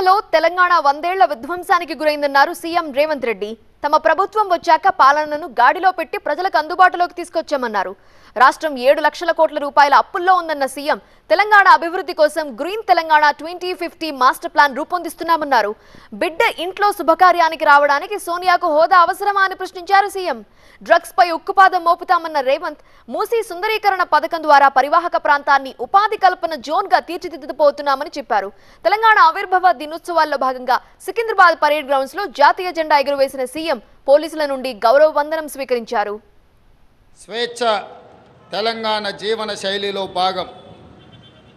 ఎన్నికలలో తెలంగాణ 100 ఏళ్ల విధ్వంసానికి గురైందన్నారు సీఎం రేవంత్ రెడ్డి. తమ ప్రభుత్వం వచ్చాక పాలనను గాడిలో పెట్టి ప్రజలకు అందుబాటులోకి తీసుకొచ్చామన్నారు. రాష్ట్రం 7 లక్షల కోట్ల రూపాయల అప్పుల్లో ఉందన్న సీఎం తెలంగాణ అభివృద్ధి కోసం గ్రీన్ తెలంగాణ 2050 మాస్టర్ ప్లాన్ రూపొందిస్తున్నామన్నారు. బిడ్డ ఇంట్లో శుభకార్యానికి రావడానికి సోనియాకు హోదా అవసరమా అని ప్రశ్నించారు సీఎం. డ్రగ్స్ పై ఉక్కుపాదం మోపుతామన్న రేవంత్ మూసీ సుందరీకరణ పథకం ద్వారా పరివాహక ప్రాంతాన్ని ఉపాధి కల్పన జోన్ గా తీర్చిదిద్దబోతున్నామని చెప్పారు. తెలంగాణ ఆవిర్భావ దినోత్సవాల్లో భాగంగా సికింద్రాబాద్ పరేడ్ గ్రౌండ్స్ లో జాతీయ జెండా ఎగురవేసిన సీఎం పోలీసుల నుండి గౌరవ వందనం స్వీకరించారు. స్వేచ్ఛ తెలంగాణ జీవన శైలిలో భాగం.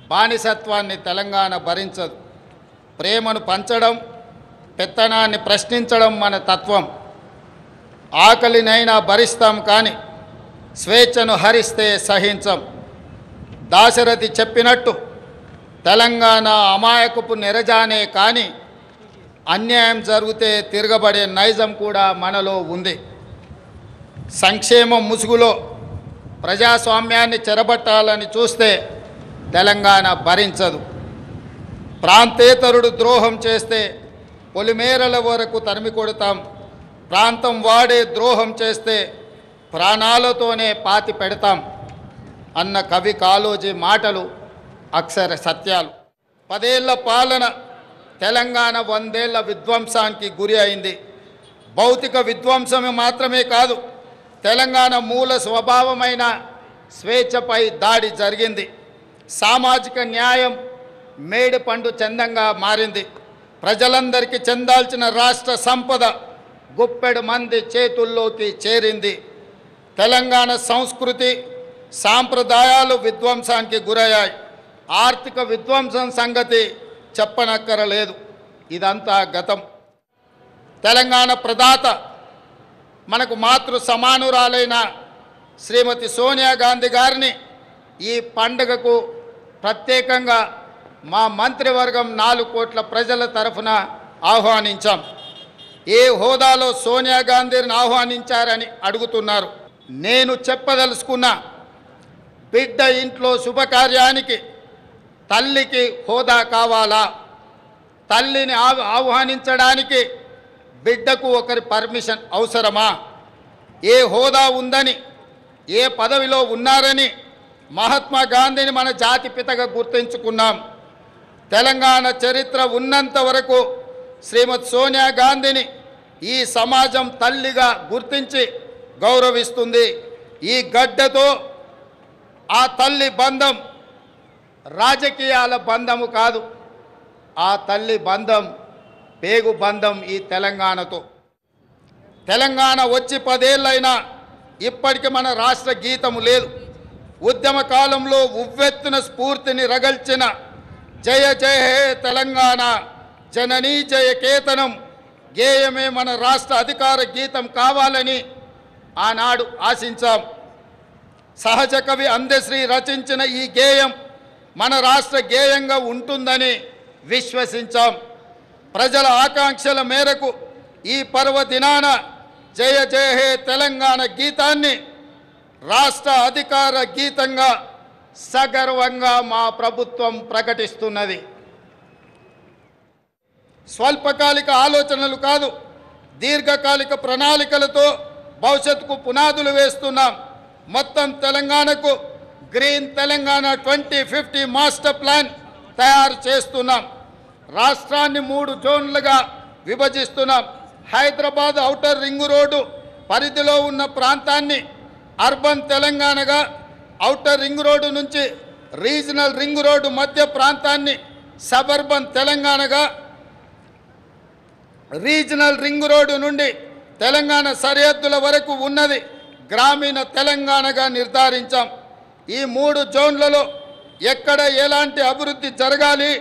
బానిసత్వాన్ని తెలంగాణ భరించదు. ప్రేమను పంచడం, పెత్తనాన్ని ప్రశ్నించడం మన తత్వం. ఆకలినైనా భరిస్తాం కానీ స్వేచ్ఛను హరిస్తే సహించం. దాశరథి చెప్పినట్టు తెలంగాణ అమాయకపు నెరజానే కానీ అన్యాయం జరిగితే తిరగబడే నైజం కూడా మనలో ఉంది. సంక్షేమం ముసుగులో ప్రజాస్వామ్యాన్ని చెరబట్టాలని చూస్తే తెలంగాణ భరించదు. ప్రాంతేతరుడు ద్రోహం చేస్తే పొలిమేరల వరకు తరిమి కొడతాం. ప్రాంతం వాడే ద్రోహం చేస్తే ప్రాణాలతోనే పాతి పెడతాం అన్న కవి కాళోజీ మాటలు అక్షర సత్యాలు. 10 ఏళ్ల పాలన తెలంగాణ 100 ఏళ్ల విధ్వంసానికి గురి అయింది. భౌతిక విధ్వంసమే మాత్రమే కాదు, తెలంగాణ మూల స్వభావమైన స్వేచ్ఛపై దాడి జరిగింది. సామాజిక న్యాయం మేడి పండు చందంగా మారింది. ప్రజలందరికీ చెందాల్సిన రాష్ట్ర సంపద గుప్పెడు మంది చేతుల్లోకి చేరింది. తెలంగాణ సంస్కృతి సాంప్రదాయాలు విధ్వంసానికి గురయ్యాయి. ఆర్థిక విధ్వంసం సంగతి చెప్పనక్కరలేదు. ఇదంతా గతం. తెలంగాణ ప్రదాత మనకు మాతృ సమానురాలైన శ్రీమతి సోనియా గాంధీ గారిని ఈ పండుగకు ప్రత్యేకంగా మా మంత్రివర్గం 4 కోట్ల ప్రజల తరఫున ఆహ్వానించాం. ఏ హోదాలో సోనియా గాంధీని ఆహ్వానించారని అడుగుతున్నారు. నేను చెప్పదలుచుకున్న బిడ్డ ఇంట్లో శుభకార్యానికి తల్లికి హోదా కావాలా? తల్లిని ఆహ్వానించడానికి బిడ్డకు ఒకరి పర్మిషన్ అవసరమా? ఏ హోదా ఉందని, ఏ పదవిలో ఉన్నారని మహాత్మా గాంధీని మన జాతిపితగా గుర్తించుకున్నాం. తెలంగాణ చరిత్ర ఉన్నంత వరకు శ్రీమతి సోనియా గాంధీని ఈ సమాజం తల్లిగా గుర్తించి గౌరవిస్తుంది. ఈ గడ్డతో ఆ తల్లి బంధం రాజకీయాల బంధము కాదు, ఆ తల్లి బంధం పేగు బంధం ఈ తెలంగాణతో. తెలంగాణ వచ్చి 10 ఏళ్ళైనా ఇప్పటికి మన రాష్ట్ర గీతము లేదు. ఉద్యమ కాలంలో ఉవ్వెత్తున స్ఫూర్తిని రగల్చిన జయ జయ హే తెలంగాణ జననీ జయ కేతనం గేయమే మన రాష్ట్ర అధికార గీతం కావాలని ఆనాడు ఆశించాం. సహజ కవి అందశ్రీ రచించిన ఈ గేయం మన రాష్ట్ర గేయంగా ఉంటుందని విశ్వసించాం. ప్రజల ఆకాంక్షల మేరకు ఈ పర్వదినాన జయ జయ హే తెలంగాణ గీతాన్ని రాష్ట్ర అధికార గీతంగా సగర్వంగా మా ప్రభుత్వం ప్రకటిస్తున్నది. స్వల్పకాలిక ఆలోచనలు కాదు, దీర్ఘకాలిక ప్రణాళికలతో భవిష్యత్తుకు పునాదులు వేస్తున్నాం. మొత్తం తెలంగాణకు గ్రీన్ తెలంగాణ 2050 మాస్టర్ ప్లాన్ తయారు చేస్తున్నాం. రాష్ట్రాన్ని 3 జోన్లుగా విభజిస్తున్నాం. హైదరాబాద్ ఔటర్ రింగ్ రోడ్డు పరిధిలో ఉన్న ప్రాంతాన్ని అర్బన్ తెలంగాణగా, ఔటర్ రింగ్ రోడ్డు నుంచి రీజనల్ రింగ్ రోడ్డు మధ్య ప్రాంతాన్ని సబర్బన్ తెలంగాణగా, రీజనల్ రింగ్ రోడ్డు నుండి తెలంగాణ సరిహద్దుల వరకు ఉన్నది గ్రామీణ తెలంగాణగా నిర్ధారించాం. ఈ 3 జోన్లలో ఎక్కడ ఎలాంటి అభివృద్ధి జరగాలి,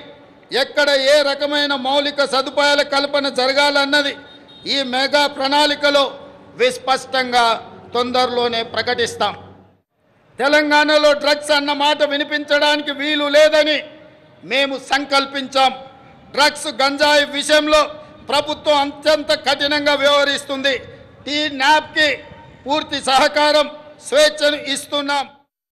ఎక్కడ ఏ రకమైన మౌలిక సదుపాయాల కల్పన జరగాలన్నది ఈ మెగా ప్రణాళికలో విస్పష్టంగా తొందరలోనే ప్రకటిస్తాం. తెలంగాణలో డ్రగ్స్ అన్న మాట వినిపించడానికి వీలు లేదని మేము సంకల్పించాం. డ్రగ్స్ గంజాయి విషయంలో ప్రభుత్వం అత్యంత కఠినంగా వ్యవహరిస్తుంది. టీ న్యాప్కి పూర్తి సహకారం స్వేచ్ఛను ఇస్తున్నాం.